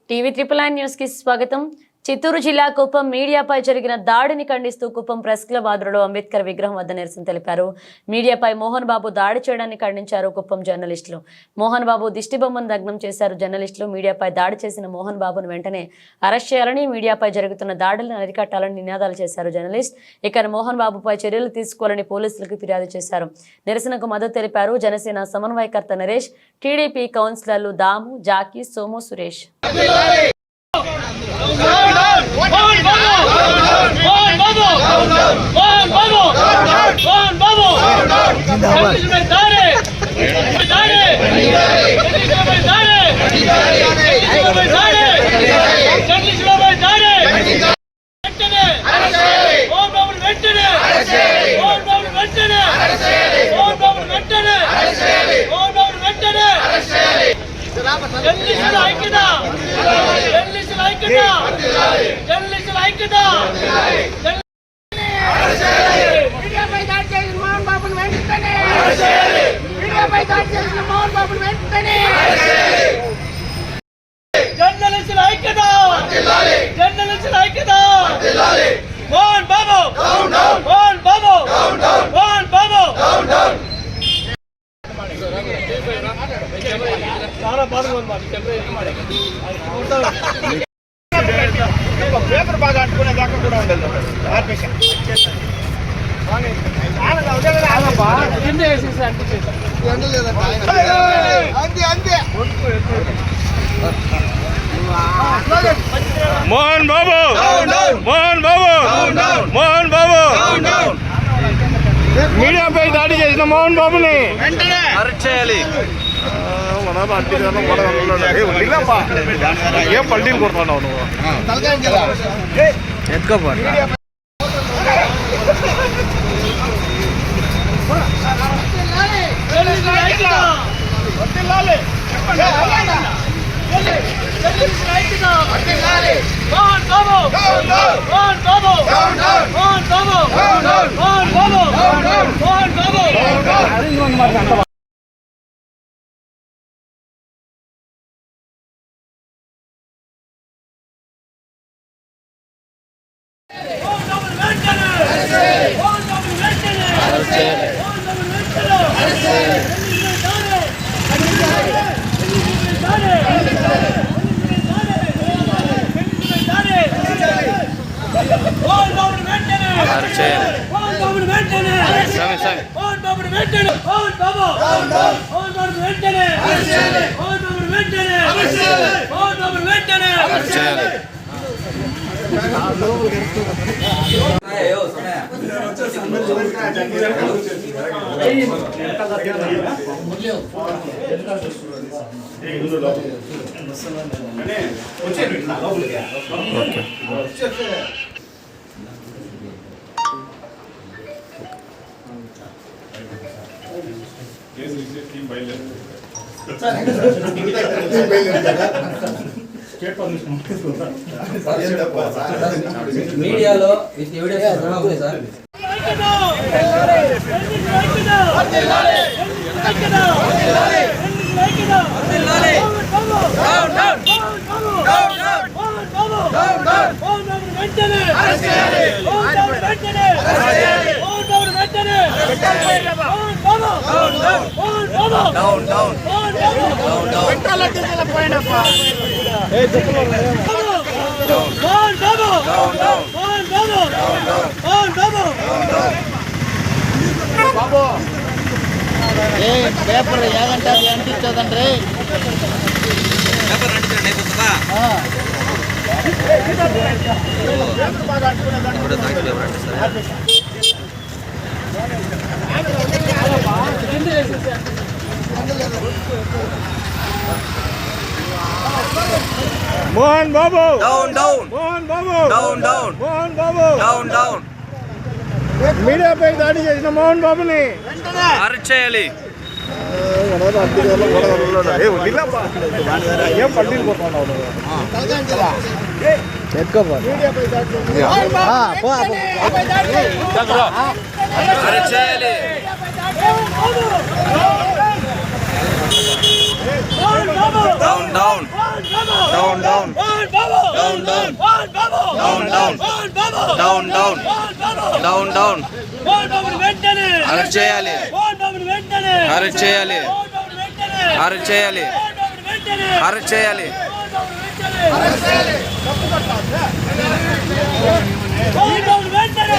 TV ట్రిపుల్9 news కి స్వాగతం. చిత్తూరు జిల్లా కుప్పం మీడియాపై జరిగిన దాడిని ఖండిస్తూ కుప్పం ప్రెస్ క్లబ్ ఆధ్వర్యంలో అంబేద్కర్ విగ్రహం వద్ద నిరసన తెలిపారు. మీడియాపై మోహన్ బాబు దాడి చేయడాన్ని ఖండించారు కుప్పం జర్నలిస్టులు. మోహన్ బాబు దిష్టిబొమ్మను దగ్నం చేశారు జర్నలిస్టులు. మీడియాపై దాడి చేసిన మోహన్ బాబును వెంటనే అరెస్ట్ చేయాలని, మీడియాపై జరుగుతున్న దాడులను అరికట్టాలని నినాదాలు చేశారు జర్నలిస్ట్. ఇక మోహన్ బాబుపై చర్యలు తీసుకోవాలని పోలీసులకు ఫిర్యాదు చేశారు. నిరసనకు మద్దతు తెలిపారు జనసేన సమన్వయకర్త నరేష్, టీడీపీ కౌన్సిలర్లు దాము, జాకీ, సోము, సురేష్. పేపర్ బాగా అంటుకునే దాకా కూడా ఉండదు. మోహన్ బాబు, మోహన్ బాబు, మోహన్ బాబు, మీడియాపై దాడి చేసిన మోహన్ బాబుని అరెస్ట్ చేయాలి. ఏం పల్టీలు కొడుతున్నావు నువ్వు? ఎత్తుకోపో. మీడియాలో విత్ ఎవిడెన్స్ సార్. పేపర్ ఏదంటే అది అంటించదండి. Mohan Babu down down, Mohan Babu down down, Mohan Babu down down. మీడియాపై దాడి చేసిన మోహన్ బాబుని అరెస్ట్ చేయాలి. ఏం పల్టీలు కొడుతున్నావు నువ్వు? అరెస్ట్ చేయాలి. Down, down. Down, down. Down Mohan Babu down down Mohan Babu down down Mohan Babu down down Mohan బాబుని వెంటనే అరెస్ట్ చేయాలి మోహన్ బాబుని వెంటనే అరెస్ట్ చేయాలి మోహన్ బాబుని వెంటనే అరెస్ట్ చేయాలి మోహన్ బాబుని వెంటనే అరెస్ట్ చేయాలి మోహన్ బాబుని వెంటనే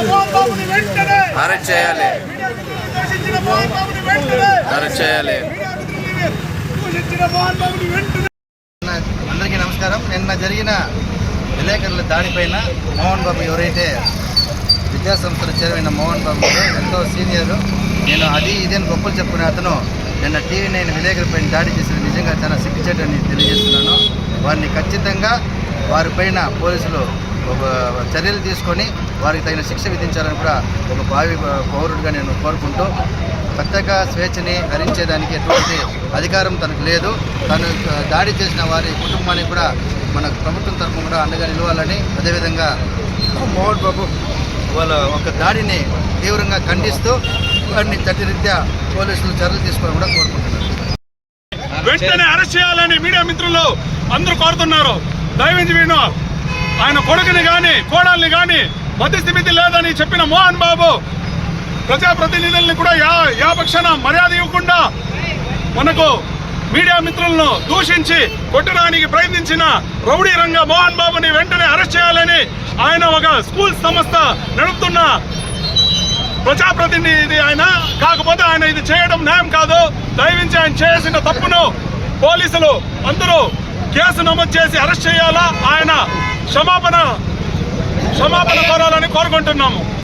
మోహన్ బాబుని వెంటనే అరెస్ట్ చేయాలి మోహన్ బాబుని వెంటనే అరెస్ట్ చేయాలి మోహన్ బాబుని వెంటనే. అందరికీ నమస్కారం. నిన్న జరిగిన విలేకరుల దాడిపైన మోహన్ బాబు ఎవరైతే విద్యాసంస్థల చైర్మన్ మోహన్ బాబు ఎంతో సీనియర్, నేను అది ఇదేని గొప్పలు చెప్పుకునే అతను నిన్న TV9 విలేకరులపైన దాడి చేసిన నిజంగా చాలా సిగ్గుచేటని తెలియజేస్తున్నాను. వారిని ఖచ్చితంగా వారిపైన పోలీసులు ఒక చర్యలు తీసుకొని వారికి తగిన శిక్ష విధించాలని కూడా ఒక భావి పౌరుడిగా నేను కోరుకుంటూ, పత్రికా స్వేచ్ఛని హరించేదానికి ఎటువంటి అధికారం తనకు లేదు. తను దాడి చేసిన వారి కుటుంబానికి కూడా మన ప్రభుత్వం తరఫున కూడా అండగా నిలవాలని, అదేవిధంగా మోహన్ బాబు వాళ్ళ ఒక దాడిని తీవ్రంగా ఖండిస్తూ వారిని చట్టరీత్యా పోలీసులు చర్యలు తీసుకోవాలని కూడా కోరుకుంటున్నారు. వెంటనే అరెస్ట్ చేయాలని మీడియా మిత్రులు అందరూ కోరుతున్నారు. దయవించి వీణు ఆయన కొడుకుని కానీ కోడల్ని కానీ మధ్యస్థిమితి లేదని చెప్పిన మోహన్ బాబు ప్రజాప్రతినిధుల్ని కూడా యాపక్షణ మర్యాద ఇవ్వకుండా మనకు మీడియా మిత్రులను దూషించి కొట్టడానికి ప్రయత్నించిన రౌడీ రంగ మోహన్ బాబుని వెంటనే అరెస్ట్ చేయాలని, ఆయన ఒక స్కూల్ సంస్థ నడుపుతున్న ప్రజాప్రతినిధి ఆయన, కాకపోతే ఆయన ఇది చేయడం న్యాయం కాదు. దయవించి ఆయన చేసిన తప్పును పోలీసులు అందరూ కేసు నమోదు చేసి అరెస్ట్ చేయాలా, ఆయన క్షమాపణ కోరాలని కోరుకుంటున్నాము.